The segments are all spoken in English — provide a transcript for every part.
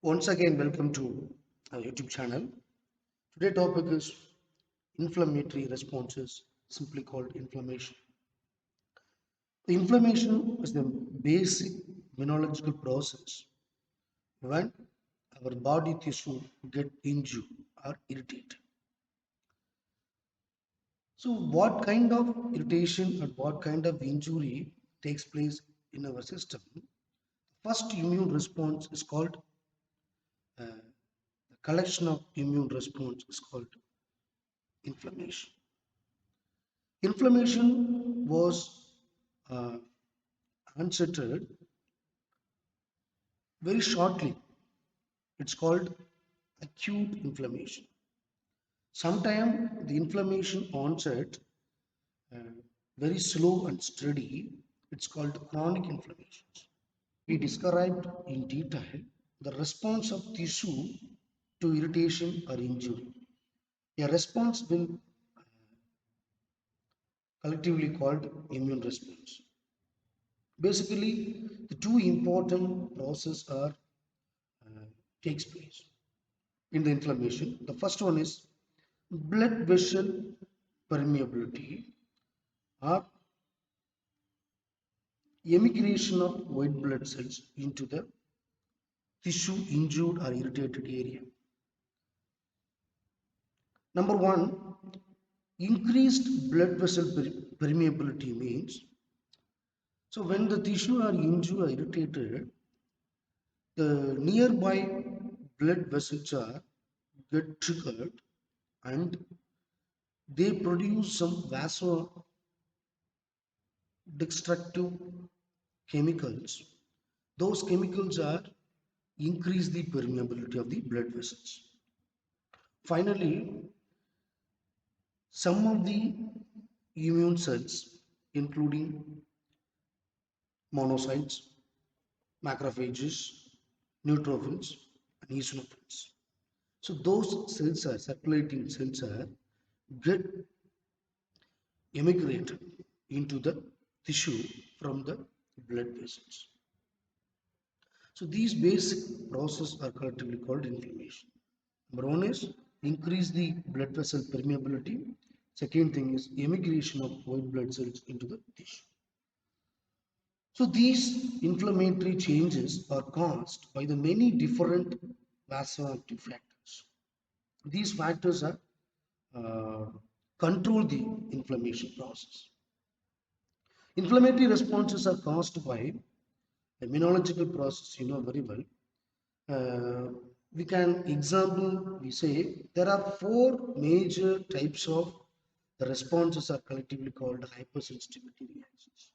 Once again, welcome to our YouTube channel. Today topic is inflammatory responses, simply called inflammation. The inflammation is the basic immunological process when our body tissue get injured or irritated. So what kind of irritation or what kind of injury takes place in our system? First immune response is called the collection of immune response is called inflammation. Inflammation was uh, unsettled very shortly. It's called acute inflammation. Sometimes the inflammation onset uh, very slow and steady. It's called chronic inflammations. We described in detail the response of tissue to irritation or injury. A response will collectively called immune response. Basically, the two important processes are takes place in the inflammation. The first one is blood vessel permeability or emigration of white blood cells into the tissue injured or irritated area. Number one, increased blood vessel permeability means so when the tissue are injured or irritated, the nearby blood vessels are get triggered and they produce some vasodestructive chemicals. Those chemicals are increase the permeability of the blood vessels. Finally, some of the immune cells, including monocytes, macrophages, neutrophils, and eosinophils. So those cells are circulating cells are get emigrated into the tissue from the blood vessels. So these basic processes are collectively called inflammation. Number one is increase the blood vessel permeability. Second thing is emigration of white blood cells into the tissue. So these inflammatory changes are caused by the many different vasoactive factors. These factors are uh, control the inflammation process. Inflammatory responses are caused by immunological process, you know very well. We can example, we say there are four major types of the responses are collectively called hypersensitivity reactions.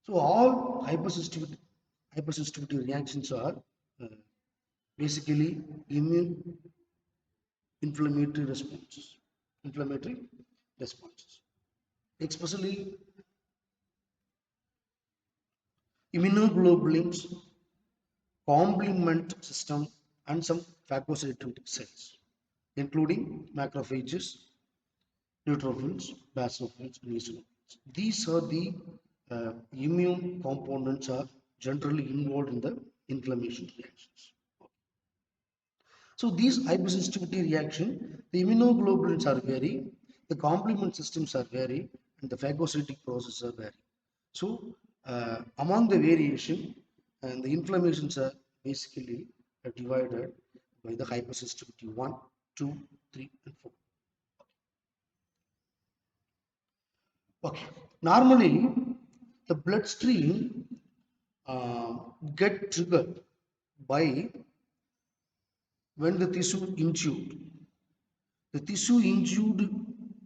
So all hypersensitivity reactions are uh, basically immune inflammatory responses. Inflammatory responses. Especially immunoglobulins, complement system, and some phagocytic cells, including macrophages, neutrophils, basophils, and eosinophils. These are the immune components are generally involved in the inflammation reactions. So these hypersensitivity reaction, the immunoglobulins are vary, the complement systems are vary, and the phagocytic processes are vary. So among the variation, and the inflammations are basically divided by the hypersensitivity 1, 2, 3, and 4. Okay. Normally, the bloodstream uh, get triggered by when the tissue injured. The tissue injured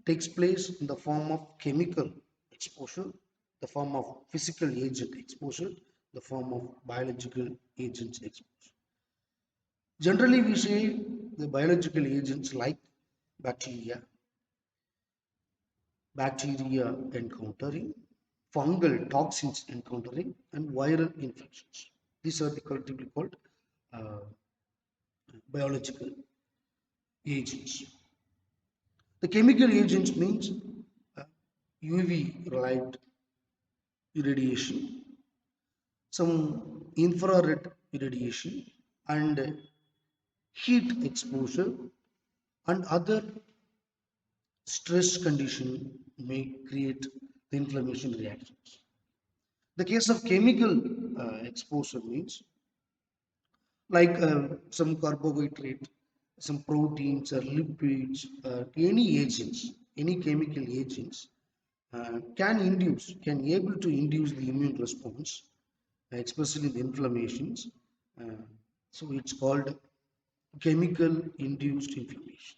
takes place in the form of chemical exposure, the form of physical agent exposure, the form of biological agents exposure. Generally, we say the biological agents like bacteria, bacteria encountering, fungal toxins encountering, and viral infections. These are the collectively called uh, biological agents. The chemical agents means uh, UV light irradiation, some infrared irradiation, and heat exposure and other stress condition may create the inflammation reactions. The case of chemical exposure means like some carbohydrate, some proteins or lipids, any agents, any chemical agents can able to induce the immune response, especially the inflammations. Uh, so it's called chemical induced inflammation.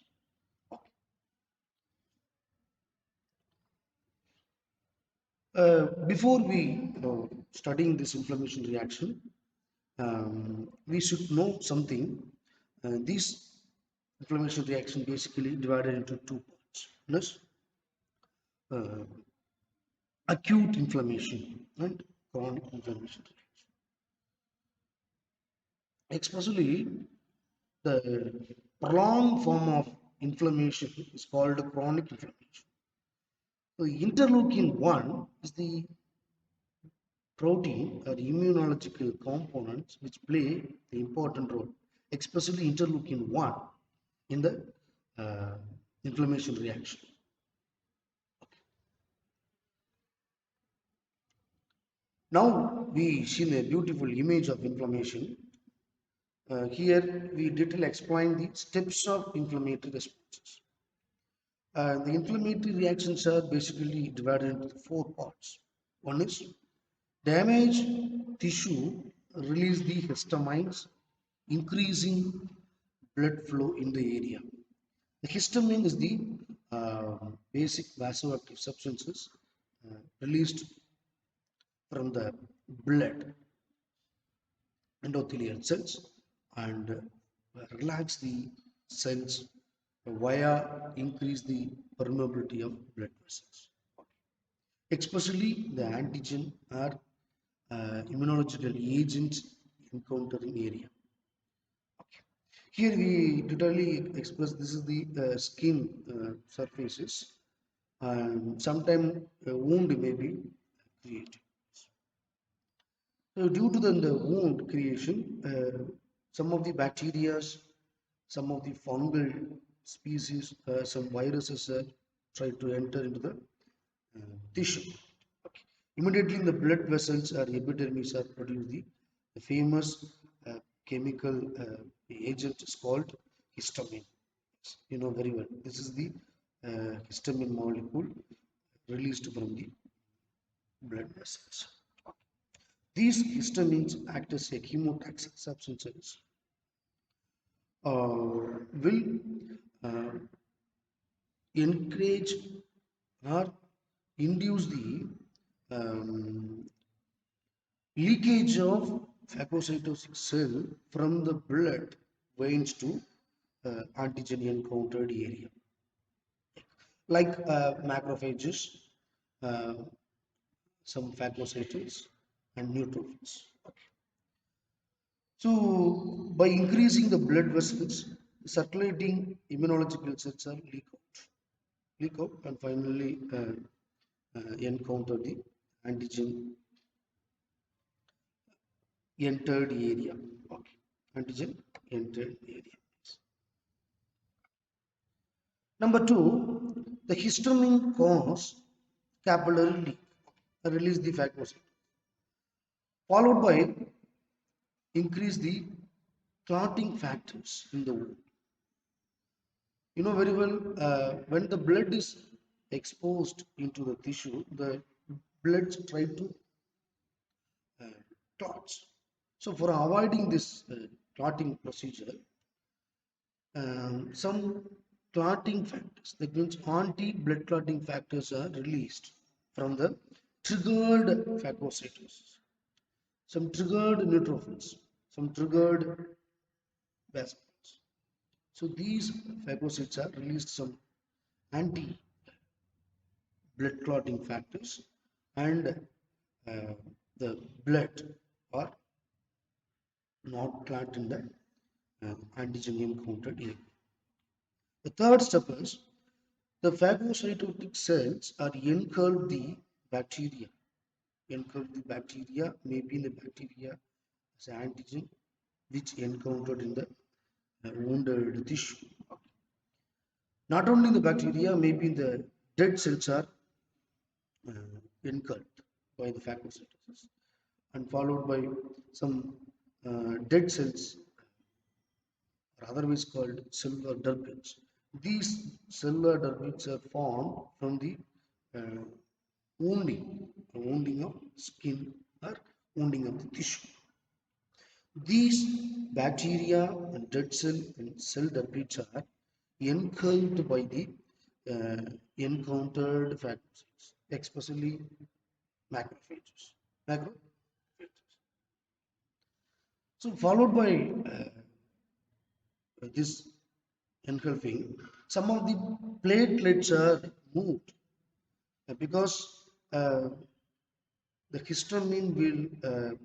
Before we studying this inflammation reaction, we should know something. This inflammation reaction basically divided into two parts. One is uh, acute inflammation and chronic inflammation. Especially the prolonged form of inflammation is called chronic inflammation. So interleukin 1 is the protein or immunological components which play the important role, especially interleukin 1 in the uh, inflammation reaction. Now we see a beautiful image of inflammation. Here we detail explain the steps of inflammatory responses. The inflammatory reactions are basically divided into four parts. One is damage tissue, release the histamines, increasing blood flow in the area. The histamine is the basic vasoactive substances released from the blood endothelial cells and relax the cells via increase the permeability of blood vessels. Especially the antigen or immunological agents encountering area. Okay. Here we literally express this is the skin surfaces and sometimes a wound may be created. So due to the wound creation, some of the bacteria, some of the fungal species, some viruses try to enter into the tissue. Okay. Immediately the blood vessels or epidermis are produce the famous chemical agent is called histamine. You know very well. This is the histamine molecule released from the blood vessels. These histamines act as a chemotoxic substances, will uh, encourage or induce the um, leakage of phagocytosis cell from the blood veins to antigen encountered area, like macrophages, uh, some phagocytes, and neutrophils. Okay. So, by increasing the blood vessels, circulating immunological cells are leak out, and finally encounter the antigen entered area. Okay, antigen entered area. Number two, the histamine cause capillary leak, release the phagocyte, followed by increase the clotting factors in the wound. You know very well, when the blood is exposed into the tissue, the blood try to uh, clots. So for avoiding this clotting procedure, some clotting factors, that means anti-blood clotting factors are released from the triggered phagocytosis, some triggered neutrophils, some triggered vascules. So these phagocytes are released some anti blood clotting factors and uh, the blood are not clot in the antigen encountered area. The third step is the phagocytotic cells are engulf the bacteria. Engulf the bacteria, maybe the bacteria as antigen, which encountered in the wounded tissue. Not only the bacteria, maybe the dead cells are engulfed by the phagocytosis and followed by some dead cells, or otherwise called cellular derbids. These cellular derbids are formed from the uh, wounding of skin or wounding of the tissue. These bacteria and dead cell and cell derbids are engulfed by the encountered phagocytes, especially macrophages. Macrophages. So followed by this engulfing, some of the platelets are moved because uh, the histamine will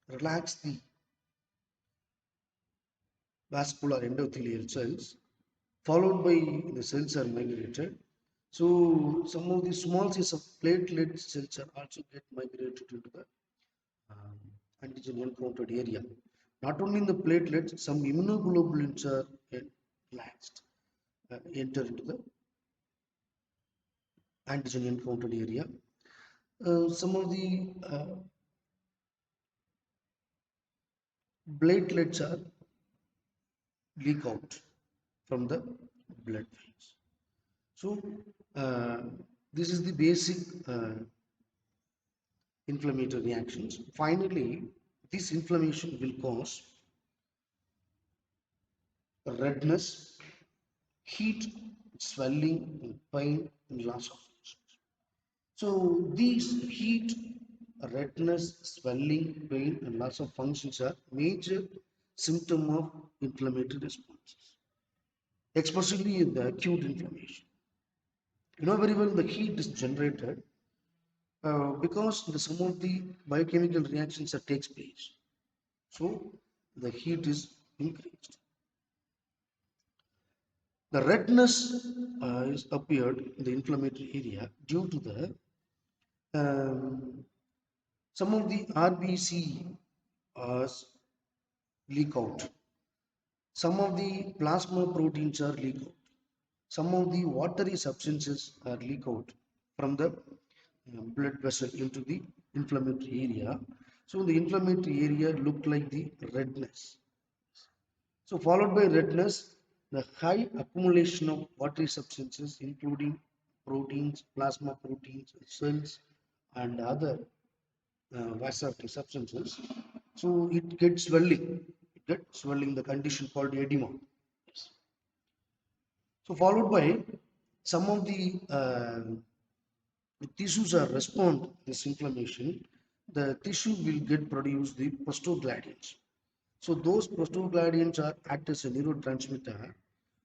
relax the vascular endothelial cells, followed by the cells are migrated. So some of the small size of platelet cells are also get migrated into the um, antigen encountered area. Not only in the platelets, some immunoglobulins are relaxed, enter into the antigen encountered area. Some of the platelets are leak out from the blood veins. So uh, this is the basic inflammatory reactions. Finally, this inflammation will cause redness, heat, swelling, pain, and loss of function. So these heat, redness, swelling, pain, and loss of functions are major symptom of inflammatory responses, especially in the acute inflammation. You know very well the heat is generated because some of the biochemical reactions that takes place. So the heat is increased. The redness is appeared in the inflammatory area due to the um, some of the RBC leak out. Some of the plasma proteins are leak out. Some of the watery substances are leak out from the blood vessel into the inflammatory area. So the inflammatory area look like the redness. So followed by redness, the high accumulation of watery substances including proteins, plasma proteins, cells and other vasoactive substances. So it gets swelling. It gets swelling, the condition called edema. Yes. So followed by some of the tissues are respond to this inflammation. The tissue will get produce the prostaglandins. So those prostaglandins are act as a neurotransmitter,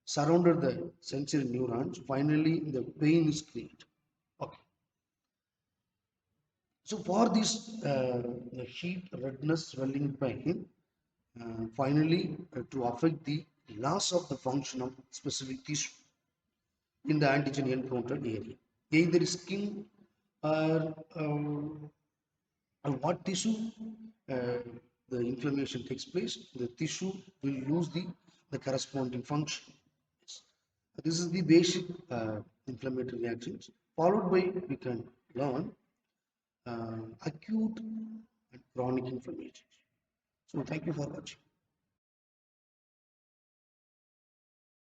surrounded the sensory neurons. Finally, the pain is created. Okay. So for this the heat, redness, swelling, pain, finally to affect the loss of the function of specific tissue in the antigen encountered area, either skin or what tissue uh, the inflammation takes place, the tissue will lose the corresponding function. Yes. This is the basic inflammatory reactions. Followed by we can learn acute and chronic inflammation. So thank you for watching.